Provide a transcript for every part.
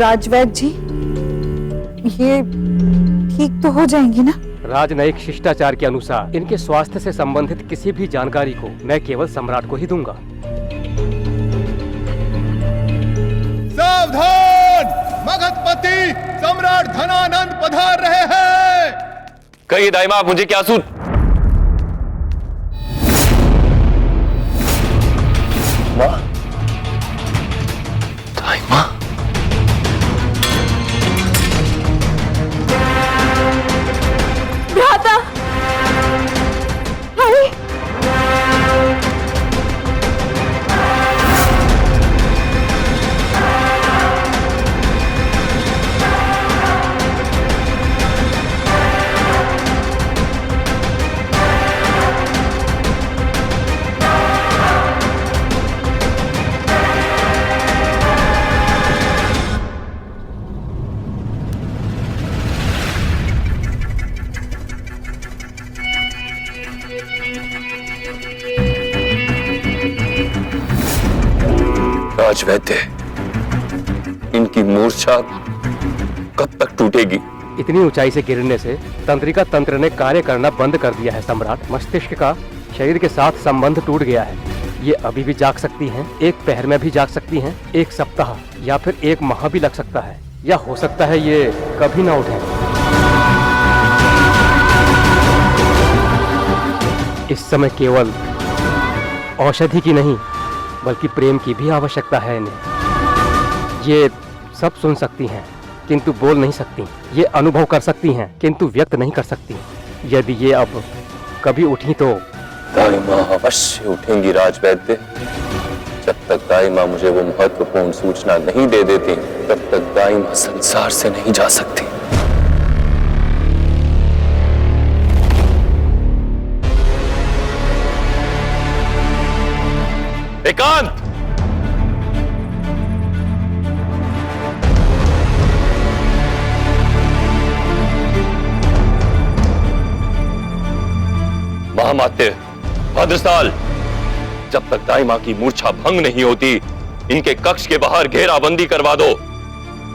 राजवैद्य जी, ये ठीक तो हो जाएंगी ना? राजनयिक शिष्टाचार के अनुसार इनके स्वास्थ्य से संबंधित किसी भी जानकारी को मैं केवल सम्राट को ही दूंगा। सावधान! मगधपति सम्राट धनानंद पधार रहे हैं। कहिए दाई मां, आप मुझे क्या सूट? मां, दाई मां, भ्राता, अरे राजवैद्य, इनकी मूर्छा कब तक टूटेगी? इतनी ऊंचाई से गिरने से तंत्रिका तंत्र ने कार्य करना बंद कर दिया है सम्राट। मस्तिष्क का शरीर के साथ संबंध टूट गया है। ये अभी भी जाग सकती हैं, एक पहर में भी जाग सकती हैं, एक सप्ताह या फिर एक माह भी लग सकता है, या हो सकता है ये कभी ना उठे। इस समय केवल औषधि की नहीं बल्कि प्रेम की भी आवश्यकता है इन्हें। ये सब सुन सकती हैं किंतु बोल नहीं सकती, ये अनुभव कर सकती हैं किंतु व्यक्त नहीं कर सकती। यदि ये अब कभी उठी तो दाई मां अवश्य उठेंगी राजवैद्य। जब तक दाई मां मुझे वो महत्वपूर्ण सूचना नहीं दे देती तब तक दाई मां संसार से नहीं जा सकती। एकांत! महामात्य भद्रसाल, जब तक दाई मां की मूर्छा भंग नहीं होती इनके कक्ष के बाहर घेराबंदी करवा दो।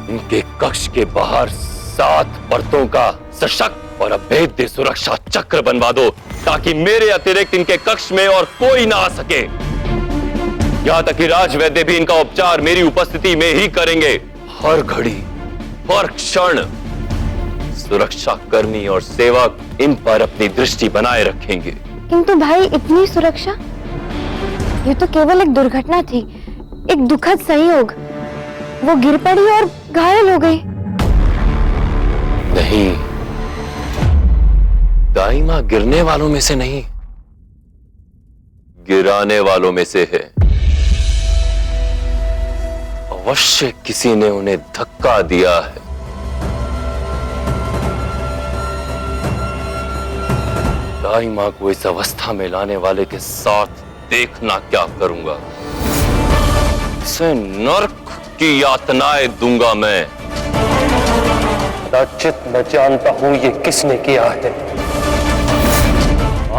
इनके कक्ष के बाहर 7 परतों का सशक्त और अभेद्य सुरक्षा चक्र बनवा दो ताकि मेरे अतिरिक्त इनके कक्ष में और कोई ना आ सके। यहां तक कि राजवैद्य भी इनका उपचार मेरी उपस्थिति में ही करेंगे। हर घड़ी हर क्षण सुरक्षा कर्मी और सेवक इन पर अपनी दृष्टि बनाए रखेंगे। किंतु भाई, इतनी सुरक्षा? ये तो केवल एक दुर्घटना थी, एक दुखद संयोग। वो गिर पड़ी और घायल हो गई। नहीं, दाई मां गिरने वालों में से नहीं, गिराने वालों में से है। अवश्य किसी ने उन्हें धक्का दिया है। दाई मां को इस अवस्था में लाने वाले के साथ देखना क्या करूंगा। इसे नर्क की यातनाएं दूंगा मैं। कदाचित मैं जानता हूं ये किसने किया है।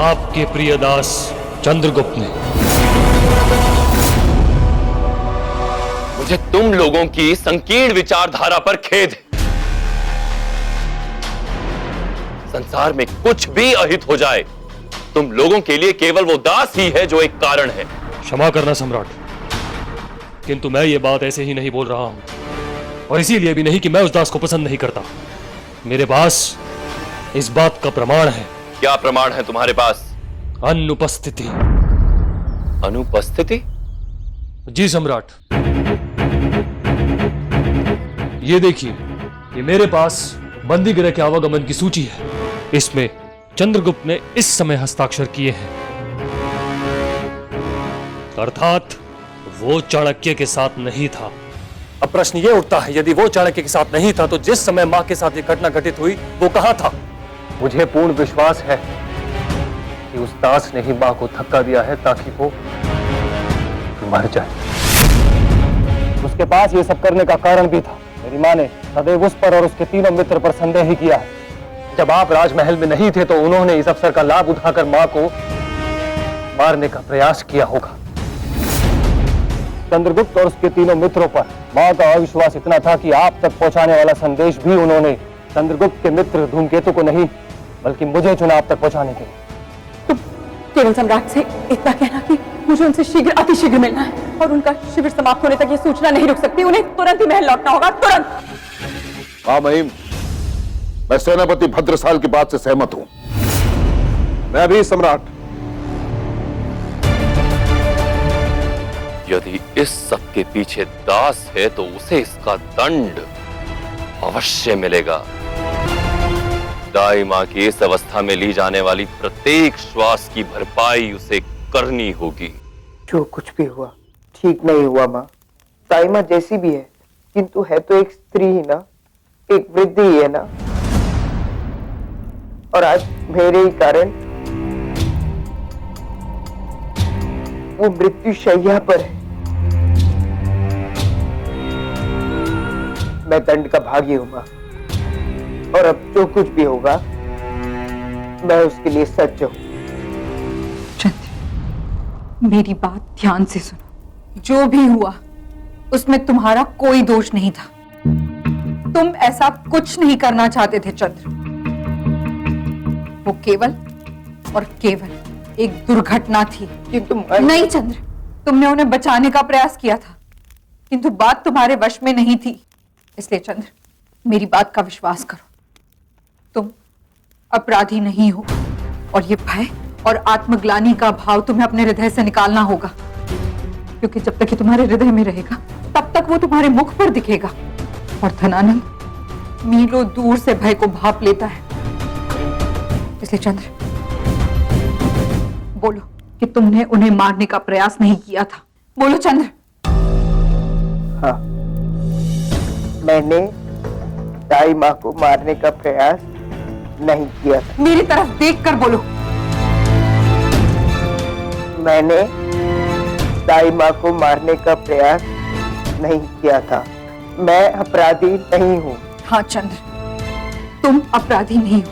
आपके प्रिय दास चंद्रगुप्त ने। मुझे तुम लोगों की संकीर्ण विचारधारा पर खेद है। संसार में कुछ भी अहित हो जाए, तुम लोगों के लिए केवल वो दास ही है जो एक कारण है। क्षमा करना सम्राट, किंतु मैं ये बात ऐसे ही नहीं बोल रहा हूं, और इसीलिए भी नहीं कि मैं उस दास को पसंद नहीं करता। मेरे पास इस बात का प्रमाण है। क्या प्रमाण है तुम्हारे पास? अनुपस्थिति। अनुपस्थिति? जी सम्राट, ये देखिए, ये मेरे पास बंदी गृह के आवागमन की सूची है। इसमें चंद्रगुप्त ने इस समय हस्ताक्षर किए हैं, अर्थात वो चाणक्य के साथ नहीं था। अब प्रश्न ये उठता है, यदि वो चाणक्य के साथ नहीं था तो जिस समय मां के साथ ये घटना घटित हुई वो कहां था? मुझे पूर्ण विश्वास है कि उस दास ने ही मां को धक्का दिया है ताकि वो मर जाए। उसके पास ये सब करने का कारण भी था। मेरी मां ने सदैव उस पर और उसके तीनों मित्र पर संदेह ही किया है। जब आप राजमहल में नहीं थे तो उन्होंने इस अवसर का लाभ उठाकर मां को मारने का प्रयास किया होगा। चंद्रगुप्त और उसके तीनों मित्रों पर माँ का अविश्वास इतना था कि आप तक पहुंचाने वाला संदेश भी उन्होंने चंद्रगुप्त के मित्र धूमकेतु को नहीं बल्कि मुझे चुना आप तक पहुंचाने के लिए। केवल सम्राट से इतना कहना कि मुझे उनसे शीघ्र अतिशीघ्र मिलना है और उनका शिविर समाप्त होने तक ये सूचना नहीं रुक सकती। उन्हें तुरंत ही महल लौटना होगा, तुरंत। हाँ महिम, मैं सेनापति भद्रसाल की बात से सहमत हूं। मैं भी सम्राट। यदि इस सब के पीछे दास है तो उसे इसका दंड अवश्य मिलेगा। दाई मां की इस अवस्था में ली जाने वाली प्रत्येक श्वास की भरपाई उसे करनी होगी। जो कुछ भी हुआ ठीक नहीं हुआ माँ। ताई माँ जैसी भी है किंतु है तो एक स्त्री ही ना, एक वृद्ध ही है ना। और आज मेरे ही कारण वो मृत्यु शैया पर है। मैं दंड का भागी हूं माँ, और अब जो कुछ भी होगा मैं उसके लिए सज्ज हूं। चंद्र, मेरी बात ध्यान से सुनो। जो भी हुआ उसमें तुम्हारा कोई दोष नहीं था। तुम ऐसा कुछ नहीं करना चाहते थे चंद्र। वो केवल और केवल एक दुर्घटना थी। किंतु नहीं चंद्र, तुमने उन्हें बचाने का प्रयास किया था किंतु बात तुम्हारे वश में नहीं थी। इसलिए चंद्र, मेरी बात का विश्वास करो। तुम अपराधी नहीं हो और ये भय और आत्मग्लानि का भाव तुम्हें अपने हृदय से निकालना होगा, क्योंकि जब तक ये तुम्हारे हृदय में रहेगा तब तक वो तुम्हारे मुख पर दिखेगा। और धनानंद मीलों दूर से भय को भाप लेता है। इसलिए चंद्र, बोलो कि तुमने उन्हें मारने का प्रयास नहीं किया था। बोलो चंद्र। हाँ, मैंने दाई माँ को मारने का प्रयास नहीं किया था। मेरी तरफ देखकर बोलो। मैंने दाई माँ को मारने का प्रयास नहीं किया था। मैं अपराधी नहीं हूँ। हाँ चंद्र, तुम अपराधी नहीं हो।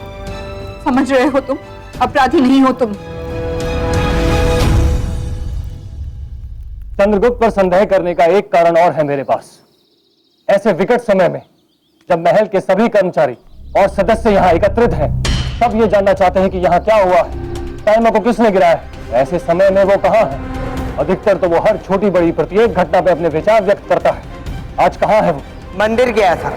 समझ रहे हो, तुम अपराधी नहीं हो। तुम चंद्रगुप्त पर संदेह करने का एक कारण और है मेरे पास। ऐसे विकट समय में जब महल के सभी कर्मचारी और सदस्य यहाँ एकत्रित हैं, सब ये जानना चाहते हैं कि यहाँ क्या हुआ है, ताइमा को किसने गिराया है। ऐसे समय में वो कहाँ है? अधिकतर तो वो हर छोटी बड़ी प्रत्येक घटना पे अपने विचार व्यक्त करता है। आज कहाँ है वो? मंदिर गया था।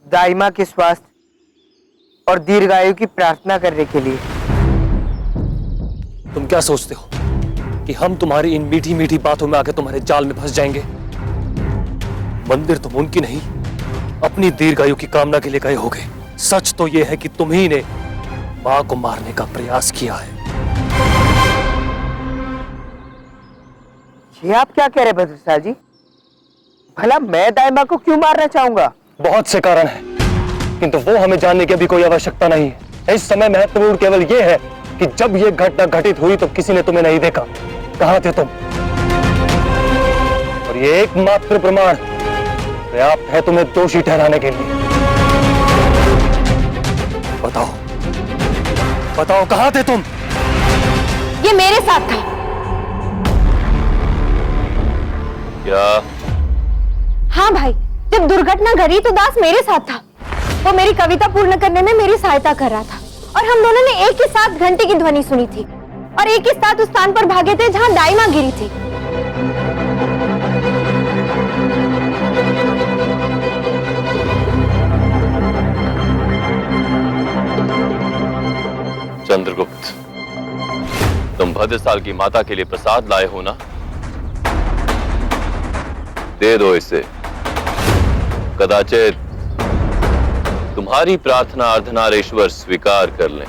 दाइमा के स्वास्थ्य और दीर्घायु की प्रार्थना करने के लिए। तुम क्या सोचते हो कि हम तुम्हारी इन मीठी मीठी बातों में आके तुम्हारे जाल में फंस जाएंगे? मंदिर तुम उनकी नहीं, अपनी दीर्घायु की कामना के लिए गए होगे। सच तो यह है कि तुम ही ने मां को मारने का प्रयास किया है। ये आप क्या कह रहे भद्रसाल जी? भला मैं दाइमा को क्यों मारना चाहूंगा? बहुत से कारण हैं, किंतु वो हमें जानने की अभी कोई आवश्यकता नहीं है। इस समय महत्वपूर्ण केवल ये है कि जब ये घटना घटित हुई तो किसी ने तुम्हें नहीं देखा। कहां थे तुम? और ये एकमात्र प्रमाण पर्याप्त है तुम्हें दोषी ठहराने के लिए। बताओ, बताओ कहां थे तुम? ये मेरे साथ था। क्या? हाँ भाई, जब दुर्घटना घटी तो दास मेरे साथ था। वो मेरी कविता पूर्ण करने में मेरी सहायता कर रहा था और हम दोनों ने एक ही साथ घंटे की ध्वनि सुनी थी और एक ही साथ उस स्थान पर भागे थे जहां दाइमा गिरी थी। चंद्रगुप्त, तुम भद्रसाल की माता के लिए प्रसाद लाए हो ना? दे दो इसे। कदाचित तुम्हारी प्रार्थना अर्धनारेश्वर स्वीकार कर लें।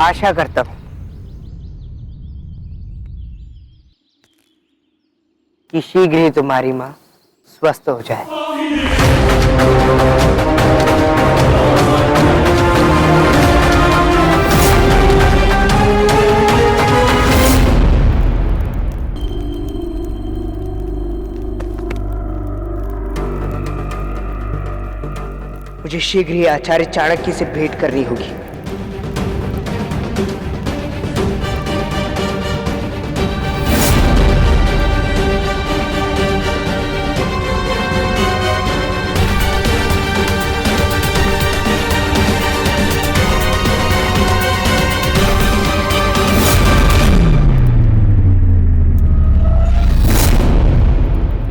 आशा करता हूं कि शीघ्र ही तुम्हारी माँ स्वस्थ हो जाए। मुझे शीघ्र ही आचार्य चाणक्य से भेंट करनी होगी।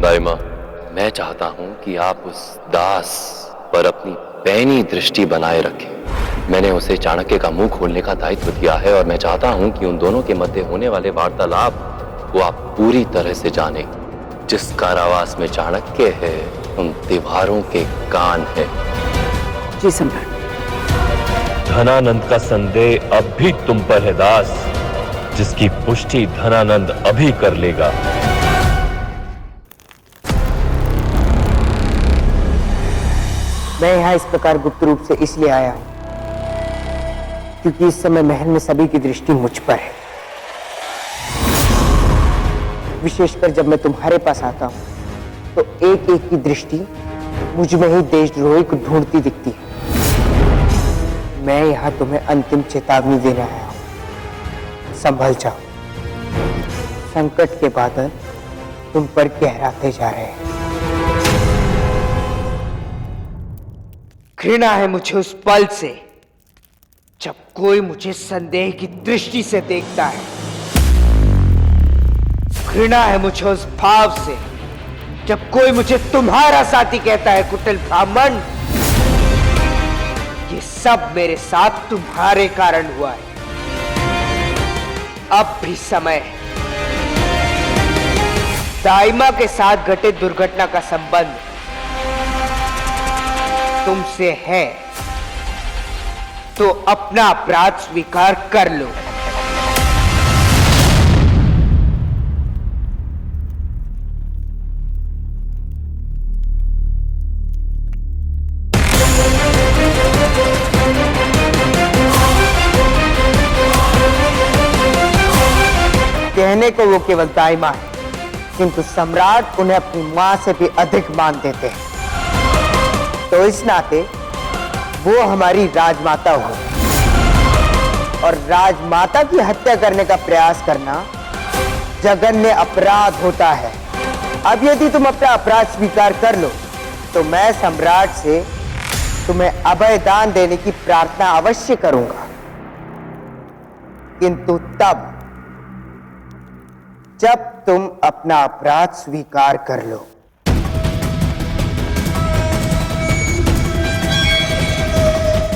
दाइमा, मैं चाहता हूं कि आप उस दास पर अपनी पैनी दृष्टि बनाए रखें। मैंने उसे चाणक्य का मुंह खोलने का दायित्व दिया है और मैं चाहता हूं कि उन दोनों के मध्य होने वाले वार्तालाप को आप पूरी तरह से जानें। जिस कारावास में चाणक्य है, उन दीवारों के कान है। जी सम्राट। धनानंद का संदेह अब भी तुम पर है दास, जिसकी पुष्टि धनानंद अभी कर लेगा। मैं यहाँ इस प्रकार गुप्त रूप से इसलिए आया हूं क्योंकि इस समय महल में सभी की दृष्टि मुझ पर है। विशेषकर जब मैं तुम्हारे पास आता हूं तो एक एक की दृष्टि मुझ में ही देशद्रोही को ढूंढती दिखती है। मैं यहाँ तुम्हें अंतिम चेतावनी देने आया हूं। संभल जाओ, संकट के बादल तुम पर गहराते जा रहे हैं। घृणा है मुझे उस पल से जब कोई मुझे संदेह की दृष्टि से देखता है। घृणा है मुझे उस भाव से जब कोई मुझे तुम्हारा साथी कहता है कुटिल ब्राह्मण। ये सब मेरे साथ तुम्हारे कारण हुआ है। अब भी समय है। दाइमा के साथ घटित दुर्घटना का संबंध तुमसे है तो अपना अपराध स्वीकार कर लो। कहने को वो केवल दाइमा है, किंतु सम्राट उन्हें अपनी मां से भी अधिक मान देते हैं। तो इस नाते वो हमारी राजमाता हो और राजमाता की हत्या करने का प्रयास करना जघन्य अपराध होता है। अब यदि तुम अपना अपराध स्वीकार कर लो तो मैं सम्राट से तुम्हें अभय दान देने की प्रार्थना अवश्य करूंगा, किंतु तब जब तुम अपना अपराध स्वीकार कर लो।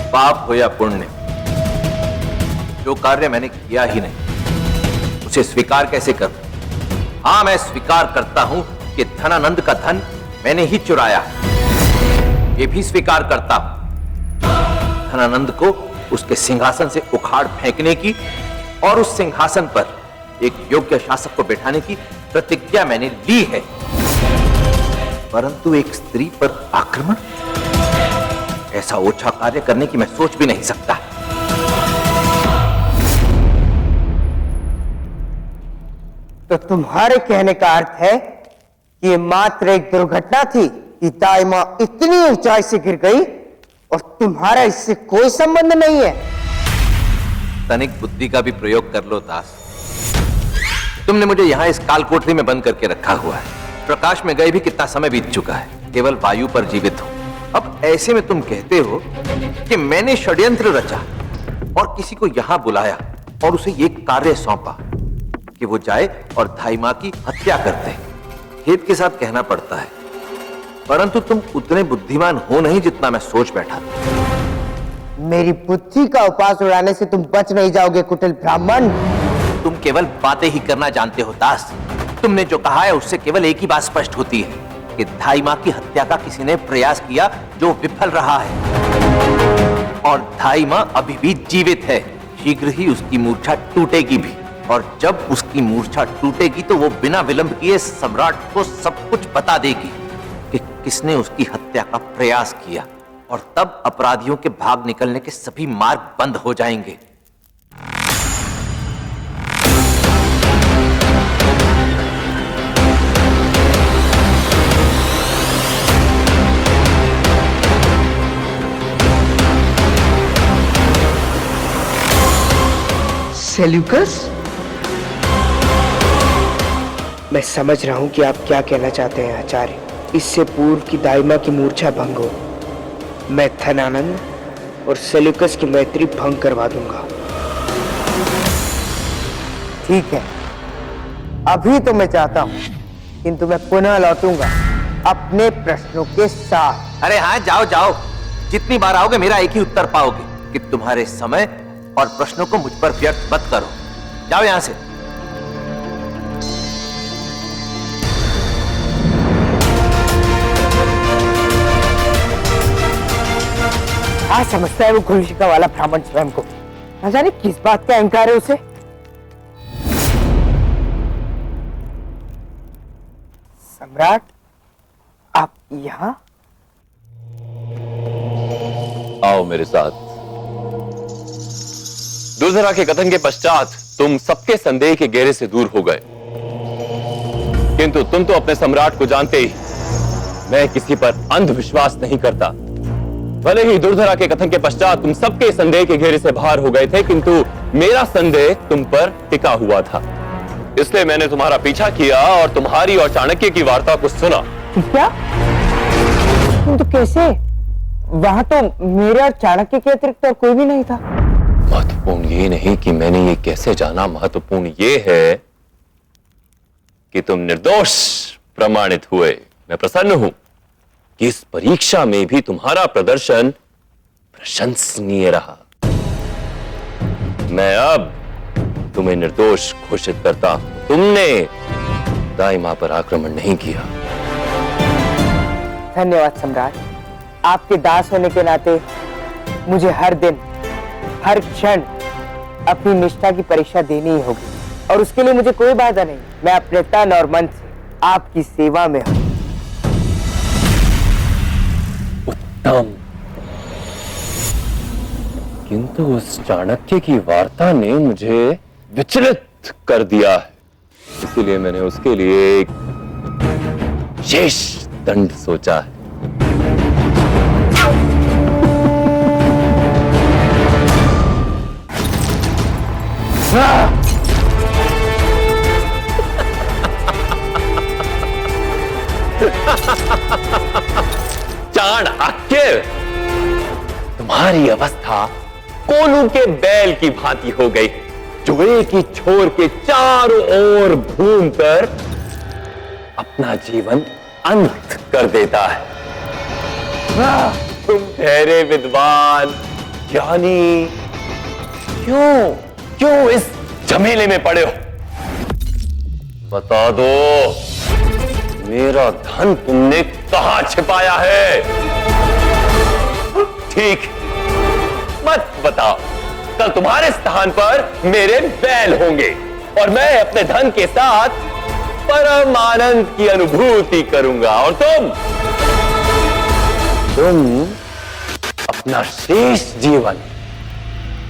पाप हो या पुण्य, जो कार्य मैंने किया ही नहीं उसे स्वीकार कैसे करूं? हाँ, मैं स्वीकार करता हूं कि धनानंद का धन मैंने ही चुराया। ये भी स्वीकार करता हूं धनानंद को उसके सिंहासन से उखाड़ फेंकने की और उस सिंहासन पर एक योग्य शासक को बैठाने की प्रतिज्ञा मैंने ली है। परंतु एक स्त्री पर आक्रमण, ऐसा ओछा कार्य करने की मैं सोच भी नहीं सकता। तो तुम्हारे कहने का अर्थ है कि ये मात्र एक दुर्घटना थी कि दाइमा इतनी ऊंचाई से गिर गई और तुम्हारा इससे कोई संबंध नहीं है। तनिक बुद्धि का भी प्रयोग कर लो दास। तुमने मुझे यहाँ इस काल कोठरी में बंद करके रखा हुआ है। प्रकाश में गए भी कितना समय बीत चुका है, केवल वायु पर जीवित हूं। अब ऐसे में तुम कहते हो कि मैंने षड्यंत्र रचा और किसी को यहां बुलाया और उसे ये कार्य सौंपा कि वो जाए और धाई मां की हत्या कर दे। खेद के साथ कहना पड़ता है, परंतु तुम उतने बुद्धिमान हो नहीं जितना मैं सोच बैठा था। मेरी बुद्धि का उपास उड़ाने से तुम बच नहीं जाओगे कुटिल ब्राह्मण। तुम केवल बातें ही करना जानते हो दास। तुमने जो कहा है उससे केवल एक ही बात स्पष्ट होती है कि धाई मां की हत्या का किसी ने प्रयास किया जो विफल रहा है और धाई मां अभी भी जीवित है। शीघ्र ही उसकी मूर्छा टूटेगी भी। और जब उसकी मूर्छा टूटेगी तो वो बिना विलंब किए सम्राट को सब कुछ बता देगी कि किसने उसकी हत्या का प्रयास किया, और तब अपराधियों के भाग निकलने के सभी मार्ग बंद हो जाएंगे। सेल्यूकस, मैं समझ रहा हूं कि आप क्या कहना चाहते हैं आचार्य। इससे पूर्व की दाइमा की मूर्छा भंग हो, मैं धनानंद और सेल्यूकस की मैत्री भंग करवा दूंगा। ठीक है, अभी तो मैं चाहता हूं, किंतु मैं पुनः लौटूंगा अपने प्रश्नों के साथ। अरे हाँ, जाओ जाओ, जितनी बार आओगे मेरा एक ही उत्तर पाओगे कि तुम्हारे समय और प्रश्नों को मुझ पर व्यर्थ मत करो। जाओ यहां से। हाँ, समझता है वो खुलशिका वाला ब्राह्मण स्वयं को। न जाने किस बात का अहंकार है उसे। सम्राट, आप यहाँ? आओ मेरे साथ। दुर्धरा के कथन के पश्चात तुम सबके संदेह के घेरे से दूर हो गए, किंतु तुम तो अपने सम्राट को जानते ही मैं किसी पर अंधविश्वास नहीं करता। भले ही दुर्धरा के कथन के पश्चात तुम सबके संदेह के घेरे से बाहर हो गए थे, किंतु मेरा संदेह तुम पर टिका हुआ था। इसलिए मैंने तुम्हारा पीछा किया और तुम्हारी और चाणक्य की वार्ता को सुना। क्या? तो कैसे? वहां तो मेरे और चाणक्य के अतिरिक्त और कोई भी नहीं था। महत्वपूर्ण ये नहीं कि मैंने ये कैसे जाना, महत्वपूर्ण ये है कि तुम निर्दोष प्रमाणित हुए। मैं प्रसन्न हूं कि इस परीक्षा में भी तुम्हारा प्रदर्शन प्रशंसनीय रहा। मैं अब तुम्हें निर्दोष घोषित करता हूं। तुमने दाइमा पर आक्रमण नहीं किया। धन्यवाद सम्राट। आपके दास होने के नाते मुझे हर दिन, हर क्षण अपनी निष्ठा की परीक्षा देनी ही होगी, और उसके लिए मुझे कोई बाधा नहीं। मैं अपने तन और मन से आपकी सेवा में हूं। उत्तम, किंतु उस चाणक्य की वार्ता ने मुझे विचलित कर दिया है, इसीलिए मैंने उसके लिए एक शेष दंड सोचा है। चाणक्य, तुम्हारी अवस्था कोलू के बैल की भांति हो गई, जो एक ही छोर के चारों ओर घूमकर अपना जीवन अंत कर देता है। तुम ठहरे विद्वान, ज्ञानी, क्यों इस झमेले में पड़े हो? बता दो, मेरा धन तुमने कहां छिपाया है? ठीक, मत बताओ। कल तुम्हारे स्थान पर मेरे बैल होंगे और मैं अपने धन के साथ परम आनंद की अनुभूति करूंगा, और तुम अपना शेष जीवन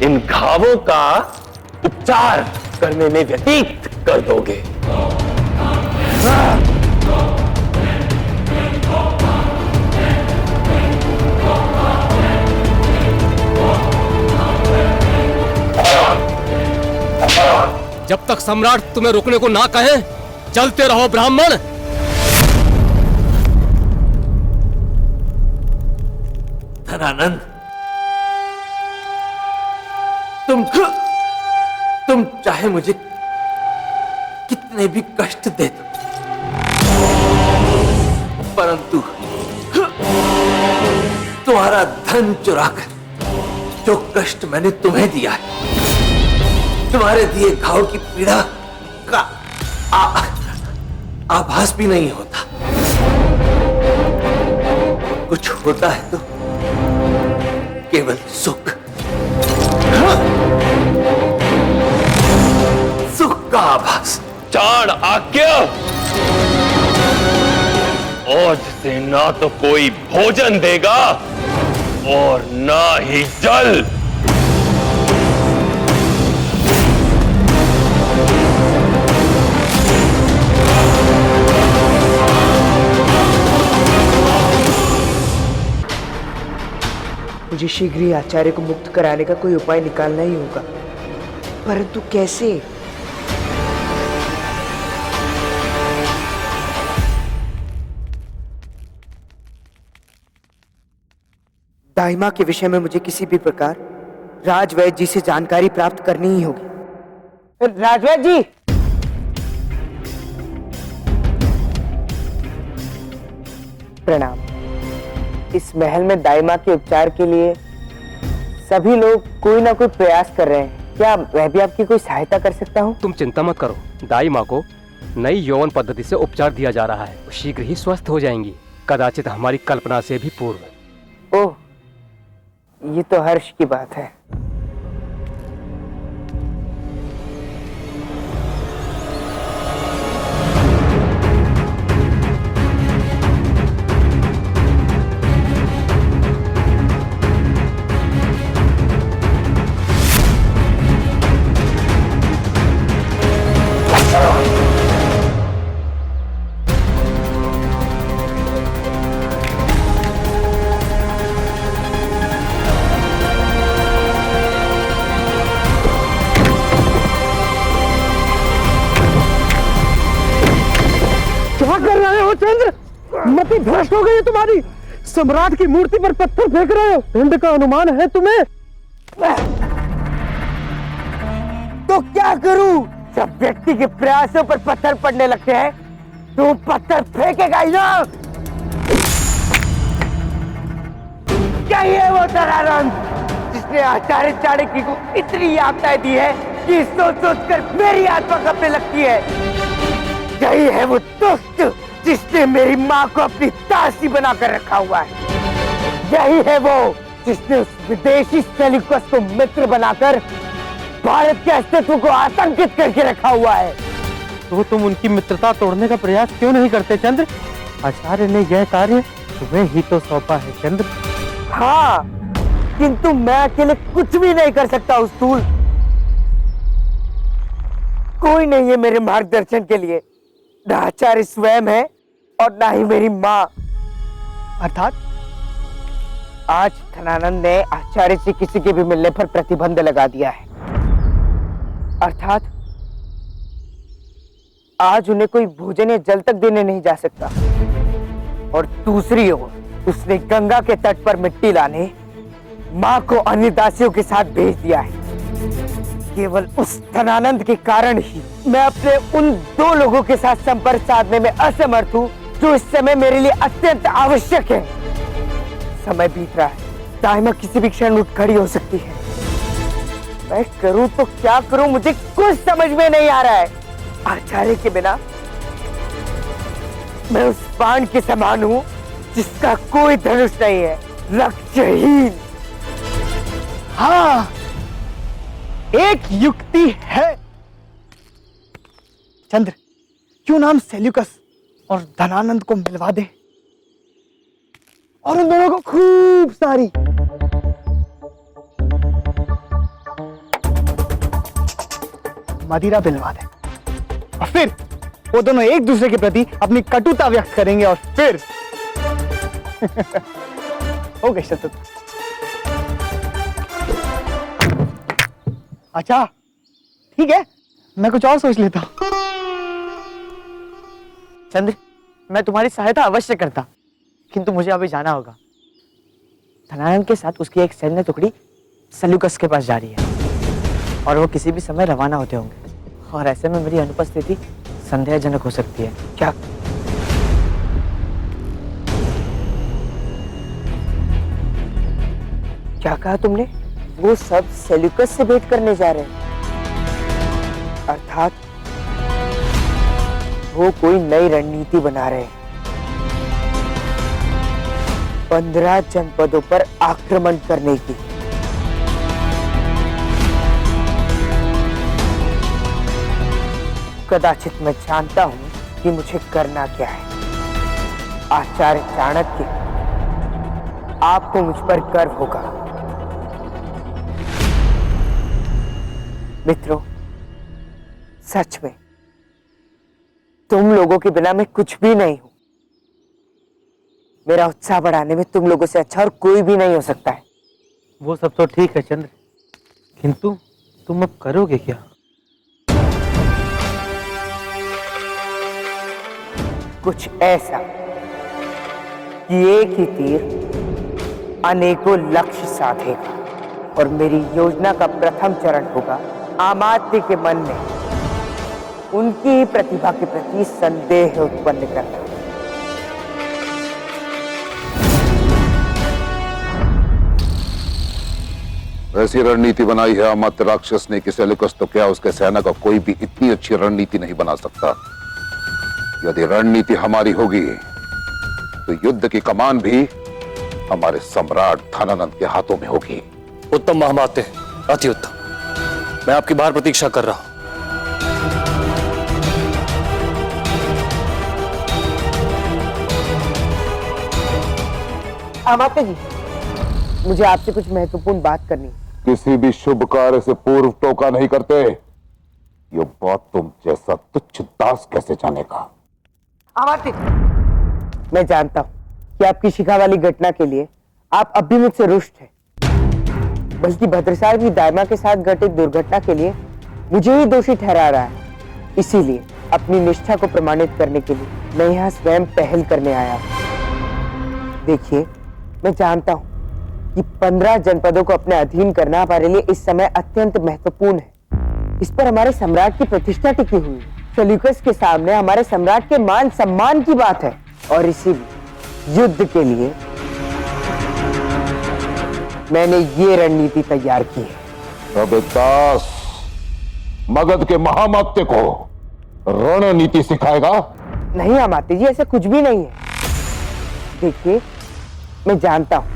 इन घावों का उपचार करने में व्यतीत कर दोगे। जब तक सम्राट तुम्हें रुकने को ना कहे, चलते रहो ब्राह्मण। धनानंद, तुम चाहे मुझे कितने भी कष्ट दे दो, परंतु तुम्हारा धन चुराकर जो कष्ट मैंने तुम्हें दिया है, तुम्हारे दिए घाव की पीड़ा का आभास भी नहीं होता। कुछ होता है तो केवल सुख, सुख। आभास। चाणक्य, ओज से ना तो कोई भोजन देगा और ना ही जल। मुझे शीघ्र ही आचार्य को मुक्त कराने का कोई उपाय निकालना ही होगा, परंतु कैसे? दाहिमा के विषय में मुझे किसी भी प्रकार राजवैद्य जी से जानकारी प्राप्त करनी ही होगी। राजवैद्य जी, प्रणाम। इस महल में दाइमा के उपचार के लिए सभी लोग कोई ना कोई प्रयास कर रहे हैं, क्या मैं भी आपकी कोई सहायता कर सकता हूँ? तुम चिंता मत करो, दाई माँ को नई यौवन पद्धति से उपचार दिया जा रहा है, शीघ्र ही स्वस्थ हो जाएंगी, कदाचित हमारी कल्पना से भी पूर्व। ओह, ये तो हर्ष की बात है। क्या कर रहे हो चंद्र? मति भ्रष्ट हो गई है तुम्हारी। सम्राट की मूर्ति पर पत्थर फेंक रहे हो, दंड का अनुमान है तुम्हें? तो क्या करूं? जब व्यक्ति के प्रयासों पर पत्थर पड़ने लगते हैं तो पत्थर फेंकेगा ही ना। क्या ये वो धनानंद जिसने आचार्य चाणक्य को इतनी यातनाएं दी है कि सोच सोच कर मेरी आत्मा कांपने लगती है? यही है वो दुष्ट जिसने मेरी माँ को अपनी दासी बनाकर रखा हुआ है। यही है वो जिसने उस विदेशी सेल्यूकस को मित्र बनाकर भारत के अस्तित्व को आतंकित करके रखा हुआ है। तो तुम उनकी मित्रता तोड़ने का प्रयास क्यों नहीं करते चंद्र? आचार्य ने यह कार्य तुम्हें ही तो सौंपा है चंद्र। हाँ, किंतु मैं अकेले कुछ भी नहीं कर सकता उस्तूल। कोई नहीं है मेरे मार्गदर्शन के लिए, ना आचार्य स्वयं है और ना ही मेरी माँ। अर्थात आज धनानंद ने आचार्य से किसी के भी मिलने पर प्रतिबंध लगा दिया है। अर्थात आज उन्हें कोई भोजन या जल तक देने नहीं जा सकता। और दूसरी ओर उसने गंगा के तट पर मिट्टी लाने माँ को अन्य दासियों के साथ भेज दिया है। केवल उस धनानंद के कारण ही मैं अपने उन दो लोगों के साथ संपर्क साधने में असमर्थ हूँ जो इस समय मेरे लिए अत्यंत आवश्यक है। समय बीत रहा है, दाइमा किसी भी क्षण उठ खड़ी हो सकती है। मैं करूं तो क्या करूं, मुझे कुछ समझ में नहीं आ रहा है। आचार्य के बिना मैं उस बाण के समान हूं जिसका कोई धनुष नहीं है, लक्ष्यहीन। हाँ, एक युक्ति है चंद्र, क्यों नाम सेल्यूकस और धनानंद को मिलवा दे और उन दोनों को खूब सारी मदिरा पिलवा दे, और फिर वो दोनों एक दूसरे के प्रति अपनी कटुता व्यक्त करेंगे और फिर हो गई शत्रुता। अच्छा ठीक है, मैं कुछ और सोच लेता हूं। चंद्र, मैं तुम्हारी सहायता अवश्य करता, किंतु मुझे अभी जाना होगा। धनानंद के साथ उसकी एक सैन्य टुकड़ी सेल्यूकस के पास जा रही है और वो किसी भी समय रवाना होते होंगे, और ऐसे में मेरी अनुपस्थिति संदेहजनक हो सकती है। क्या कहा तुमने? वो सब सेल्यूकस से भेंट करने जा रहे हैं? अर्थात वो कोई नई रणनीति बना रहे हैं, 15 जनपदों पर आक्रमण करने की। कदाचित मैं जानता हूं कि मुझे करना क्या है। आचार्य चाणक्य, आपको मुझ पर गर्व होगा। मित्रों, सच में तुम लोगों के बिना मैं कुछ भी नहीं हूं। मेरा उत्साह बढ़ाने में तुम लोगों से अच्छा और कोई भी नहीं हो सकता है। वो सब तो ठीक है चंद्र, किंतु तुम अब करोगे क्या? कुछ ऐसा कि एक ही तीर अनेकों लक्ष्य साधेगा, और मेरी योजना का प्रथम चरण होगा अमात्य के मन में उनकी ही प्रतिभा के प्रति संदेह उत्पन्न करना। ऐसी रणनीति बनाई है अमात्य राक्षस ने कि सेल्यूकस तो क्या उसके सेना का कोई भी इतनी अच्छी रणनीति नहीं बना सकता। यदि रणनीति हमारी होगी तो युद्ध की कमान भी हमारे सम्राट धनानंद के हाथों में होगी। उत्तम महामात्य, अति उत्तम। मैं आपकी बाहर प्रतीक्षा कर रहा हूं। अमात्य जी, मुझे आपसे कुछ महत्वपूर्ण बात करनी है। किसी भी शुभ कार्य से पूर्व टोका नहीं करते। ये बात तुम जैसा तुच्छ दास कैसे जानेगा? अमात्य, मैं जानता हूं कि आपकी शिखा वाली घटना के लिए आप अब भी मुझसे रुष्ट हैं, बल्कि भद्रसाल की दाइमा के साथ घटित दुर्घटना के लिए मुझे ही दोषी ठहरा रहा है। इसीलिए अपनी निष्ठा को प्रमाणित करने के लिए मैं यहाँ स्वयं पहल करने आया हूँ। देखिए, मैं जानता हूँ कि 15 जनपदों को अपने अधीन करना हमारे लिए इस समय अत्यंत महत्वपूर्ण है। इस पर हमारे सम्राट की प्रतिष्ठा टिकी हुई है। सेल्यूकस के सामने हमारे सम्राट के मान सम्मान की बात है, और इसीलिए युद्ध के लिए मैंने ये रणनीति तैयार की है। अब दास मगध के महामात्य को रणनीति सिखाएगा? नहीं अमात्य जी, ऐसा कुछ भी नहीं है। देखिए, मैं जानता हूं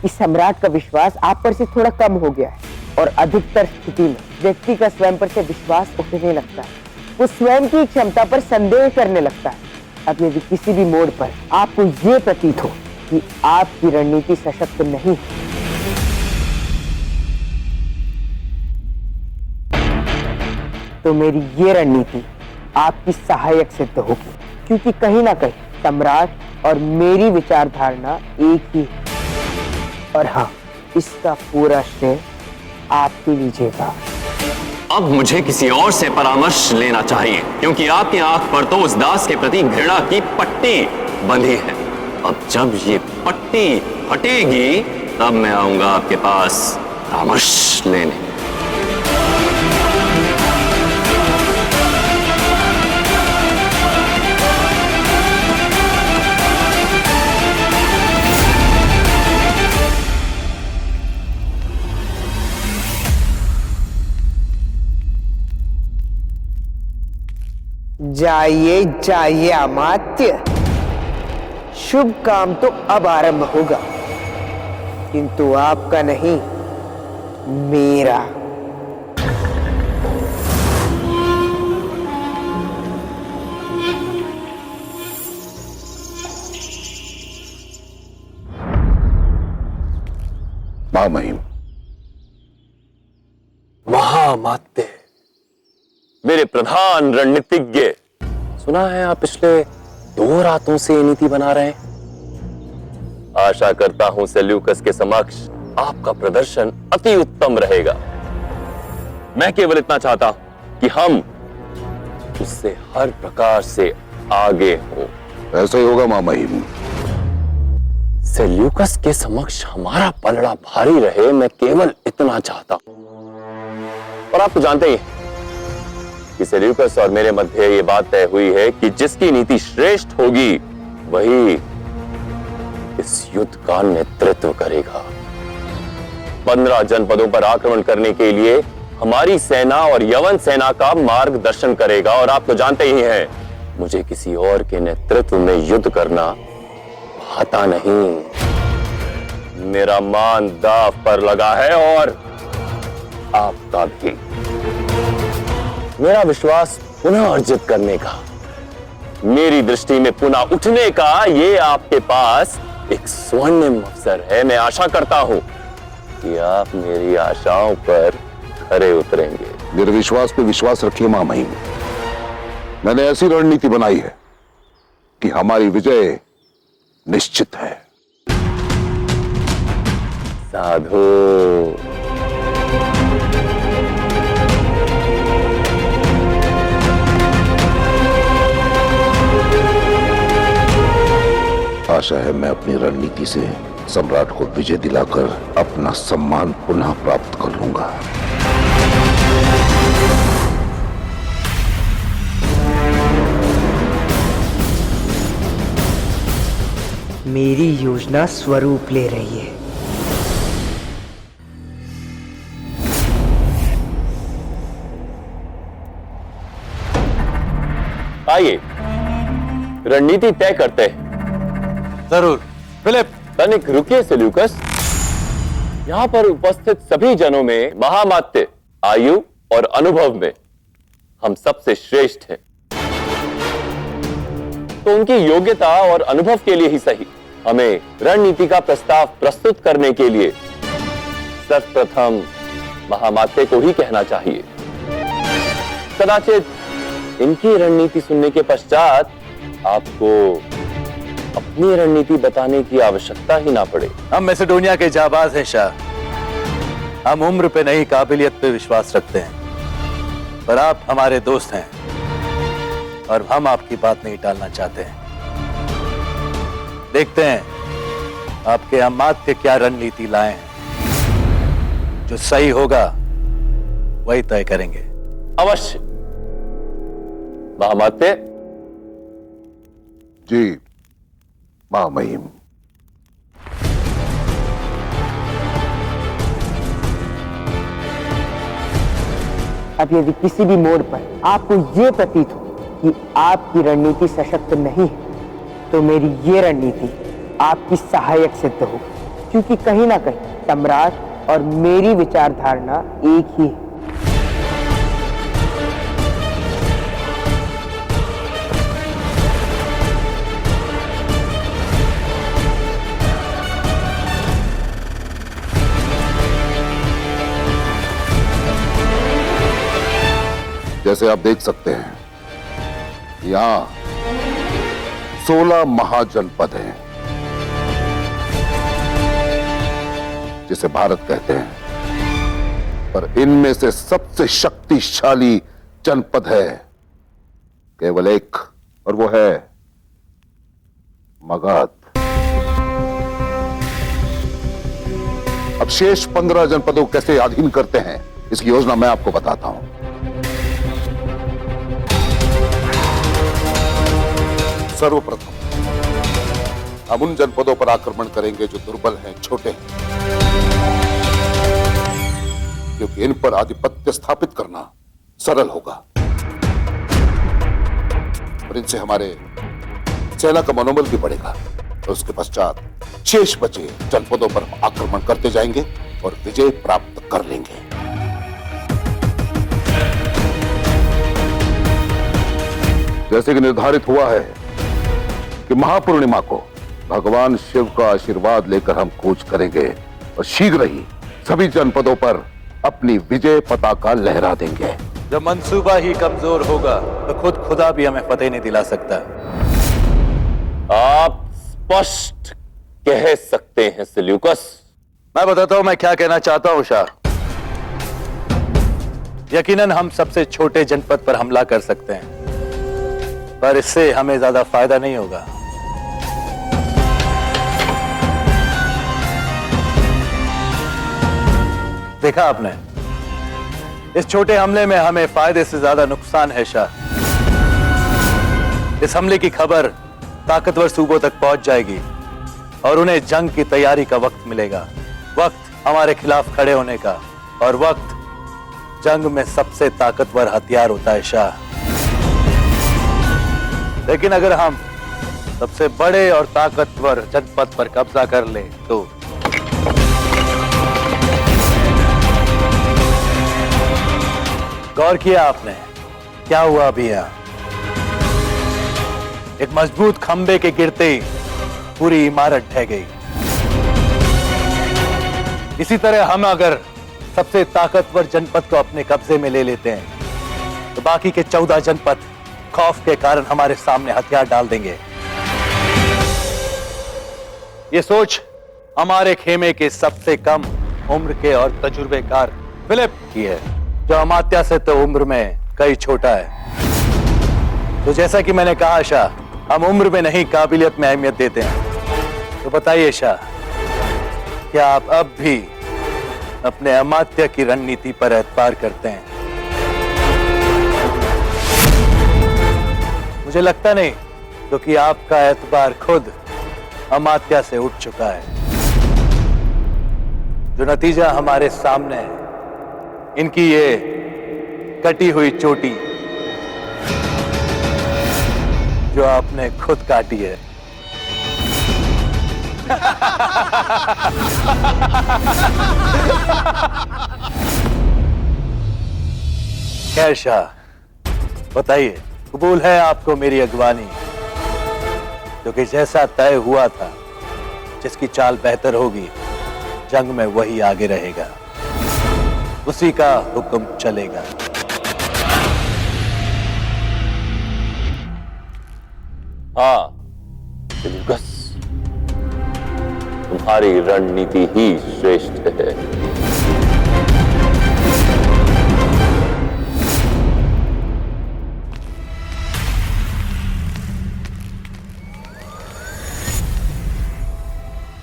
कि सम्राट का विश्वास आप पर से थोड़ा कम हो गया है, और अधिकतर स्थिति में व्यक्ति का स्वयं पर से विश्वास उठने लगता है। वो स्वयं की क्षमता पर संदेह करने लगता है। अब यदि किसी भी मोड़ पर आपको ये प्रतीत हो कि आपकी रणनीति सशक्त नहीं, तो मेरी ये रणनीति आपकी सहायक सिद्ध होगी, क्योंकि कहीं ना कहीं सम्राट और मेरी विचारधारणा एक ही है। और हाँ, इसका पूरा श्रेय आपके लीजिएगा। अब मुझे किसी और से परामर्श लेना चाहिए, क्योंकि आपकी आंख पर तो उस दास के प्रति घृणा की पट्टी बंधी है। अब जब ये पट्टी हटेगी तब मैं आऊंगा आपके पास परामर्श लेने। जाइए जाइए अमात्य, शुभ काम तो अब आरंभ होगा, किंतु आपका नहीं, मेरा। महामहिम, महामात्य, मेरे प्रधान रणनीतिज्ञ, सुना है आप पिछले 2 रातों से ये नीति बना रहे हैं। आशा करता हूं सेल्यूकस के समक्ष आपका प्रदर्शन अति उत्तम रहेगा। मैं केवल इतना चाहता हूं कि हम उससे हर प्रकार से आगे हो। ऐसा ही होगा महामहिम। सेल्यूकस के समक्ष हमारा पलड़ा भारी रहे, मैं केवल इतना चाहता हूं। और आप तो जानते ही कि सेल्यूकस और मेरे मध्य ये बात तय हुई है कि जिसकी नीति श्रेष्ठ होगी वही इस युद्ध का नेतृत्व करेगा। 15 जनपदों पर आक्रमण करने के लिए हमारी सेना और यवन सेना का मार्गदर्शन करेगा। और आप तो जानते ही हैं, मुझे किसी और के नेतृत्व में युद्ध करना भाता नहीं। मेरा मान दांव पर लगा है, और आपका भी। मेरा विश्वास पुनः अर्जित करने का, मेरी दृष्टि में पुनः उठने का ये आपके पास एक स्वर्णिम अवसर है। मैं आशा करता हूं कि आप मेरी आशाओं पर खरे उतरेंगे। मेरे विश्वास पे विश्वास रखिए महामहिम। मैंने ऐसी रणनीति बनाई है कि हमारी विजय निश्चित है। साधु। आशा है मैं अपनी रणनीति से सम्राट को विजय दिलाकर अपना सम्मान पुनः प्राप्त कर लूंगा। मेरी योजना स्वरूप ले रही है। आइए रणनीति तय करते हैं। जरूर। फिलिप, तनिक रुकिए सेल्यूकस। यहां पर उपस्थित सभी जनों में महामात्य आयु और अनुभव में हम सबसे श्रेष्ठ हैं। तो उनकी योग्यता और अनुभव के लिए ही सही, हमें रणनीति का प्रस्ताव प्रस्तुत करने के लिए सर्वप्रथम महामात्य को ही कहना चाहिए। कदाचित इनकी रणनीति सुनने के पश्चात आपको अपनी रणनीति बताने की आवश्यकता ही ना पड़े। हम मैसेडोनिया के जाबाज हैं शाह। हम उम्र पे नहीं, काबिलियत पे विश्वास रखते हैं। पर आप हमारे दोस्त हैं और हम आपकी बात नहीं टालना चाहते हैं। देखते हैं आपके अमात्य क्या रणनीति लाए हैं। जो सही होगा वही तय करेंगे। अवश्य। महामात्य। जी महामहिम। अब यदि किसी भी मोड़ पर आपको ये प्रतीत हो कि आपकी रणनीति सशक्त नहीं है, तो मेरी ये रणनीति आपकी सहायक सिद्ध हो, क्योंकि कहीं ना कहीं सम्राट और मेरी विचारधारणा एक ही है। जैसे आप देख सकते हैं, यहां 16 महाजनपद हैं, जिसे भारत कहते हैं। पर इनमें से सबसे शक्तिशाली जनपद है केवल एक, और वो है मगध। अब शेष 15 जनपदों को कैसे अधीन करते हैं, इसकी योजना मैं आपको बताता हूं। सर्वप्रथम हम उन जनपदों पर आक्रमण करेंगे जो दुर्बल हैं, छोटे हैं, क्योंकि इन पर आधिपत्य स्थापित करना सरल होगा और इनसे हमारे सेना का मनोबल भी बढ़ेगा। और उसके पश्चात शेष बचे जनपदों पर हम आक्रमण करते जाएंगे और विजय प्राप्त कर लेंगे। जैसे कि निर्धारित हुआ है कि महापूर्णिमा को भगवान शिव का आशीर्वाद लेकर हम कूच करेंगे और शीघ्र ही सभी जनपदों पर अपनी विजय पताका लहरा देंगे। जब मंसूबा ही कमजोर होगा तो खुद खुदा भी हमें फतेह नहीं दिला सकता। आप स्पष्ट कह सकते हैं सेल्यूकस। मैं बताता हूं मैं क्या कहना चाहता हूं शाह। यकीनन हम सबसे छोटे जनपद पर हमला कर सकते हैं, पर इससे हमें ज्यादा फायदा नहीं होगा। देखा आपने, इस छोटे हमले में हमें फायदे से ज्यादा नुकसान है शाह। इस हमले की खबर ताकतवर सूबों तक पहुंच जाएगी और उन्हें जंग की तैयारी का वक्त मिलेगा, वक्त हमारे खिलाफ खड़े होने का, और वक्त जंग में सबसे ताकतवर हथियार होता है शाह। लेकिन अगर हम सबसे बड़े और ताकतवर जनपद पर कब्जा कर ले तो गौर किया आपने, क्या हुआ अभी यहाँ? एक मजबूत खंबे के गिरते ही पूरी इमारत ढह गई। इसी तरह हम अगर सबसे ताकतवर जनपद को अपने कब्जे में ले लेते हैं तो बाकी के 14 जनपद खौफ के कारण हमारे सामने हथियार डाल देंगे। ये सोच हमारे खेमे के सबसे कम उम्र के और तजुर्बेकार फिलिप की है, जो अमात्या से तो उम्र में कई छोटा है। तो जैसा कि मैंने कहा शाह, हम उम्र में नहीं काबिलियत में अहमियत देते हैं। तो बताइए शाह, क्या आप अब भी अपने अमात्य की रणनीति पर एतबार करते हैं? मुझे लगता नहीं, क्योंकि आपका एतबार खुद अमात्या से उठ चुका है। जो नतीजा हमारे सामने है, इनकी ये कटी हुई चोटी जो आपने खुद काटी है। खैर शाह, बताइए, कबूल है आपको मेरी अगवानी? क्योंकि जैसा तय हुआ था, जिसकी चाल बेहतर होगी जंग में वही आगे रहेगा, उसी का हुक्म चलेगा। हाँ सेल्यूकस, तुम्हारी रणनीति ही श्रेष्ठ है।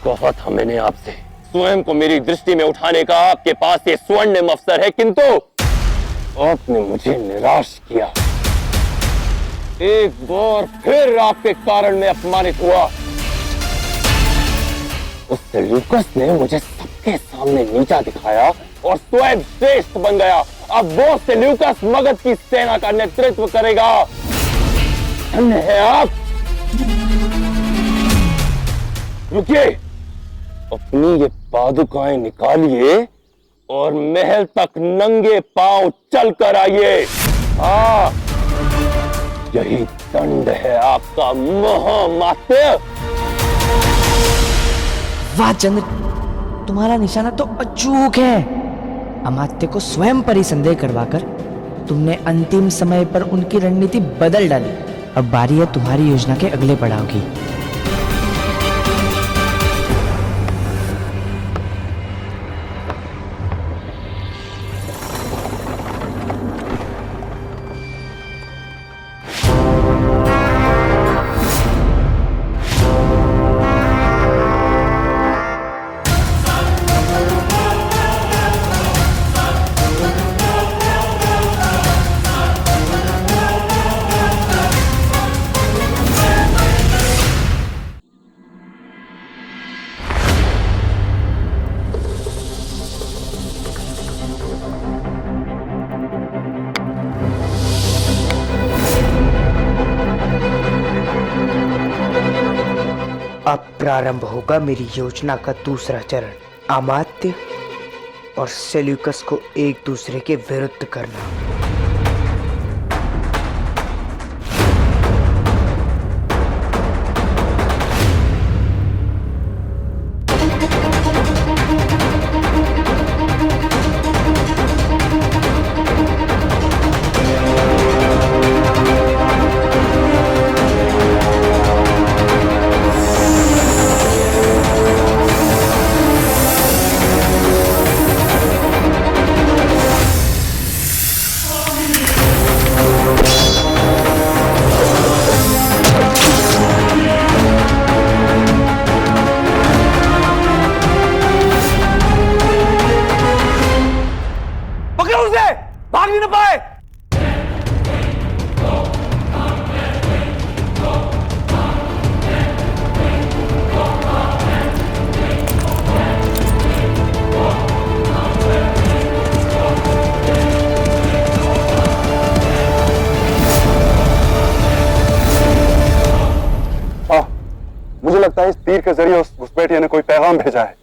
कहा था मैंने आपसे, स्वयं को मेरी दृष्टि में उठाने का आपके पास ये स्वर्णिम अवसर है, किंतु आपने मुझे निराश किया। एक बार फिर आपके कारण मैं अपमानित हुआ। उस सेल्यूकस ने मुझे सबके सामने नीचा दिखाया और स्वयं श्रेष्ठ बन गया। अब वो सेल्यूकस मगध की सेना का नेतृत्व करेगा। धन्य है आप। रुकिए, अपनी ये पादुकाएं निकालिए और महल तक नंगे पांव चल कर आइए। हाँ, यही दंड है आपका महामात्य। वाह चंद्र, तुम्हारा निशाना तो अचूक है। अमात्य को स्वयं पर ही संदेह करवाकर तुमने अंतिम समय पर उनकी रणनीति बदल डाली। अब बारी है तुम्हारी योजना के अगले पड़ाव की। अब प्रारंभ होगा मेरी योजना का दूसरा चरण। अमात्य और सेल्यूकस को एक दूसरे के विरुद्ध करना। भाग नहीं पाए। मुझे लगता है इस तीर के जरिए उस घुसपैठिया ने कोई पैगाम भेजा है।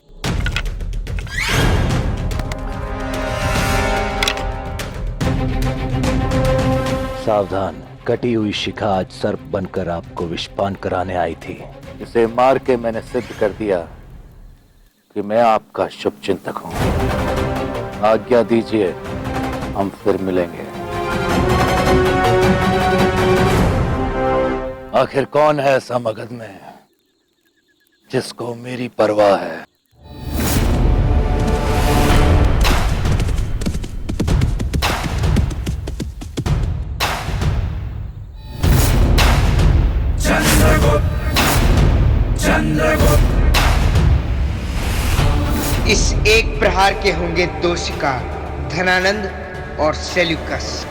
सावधान, कटी हुई शिखा आज सर्प बनकर आपको विषपान कराने आई थी। इसे मार के मैंने सिद्ध कर दिया कि मैं आपका शुभ चिंतक हूं। आज्ञा दीजिए, हम फिर मिलेंगे। आखिर कौन है ऐसा मगध में जिसको मेरी परवाह है? इस एक प्रहार के होंगे दो शिकार, धनानंद और सेल्यूकस।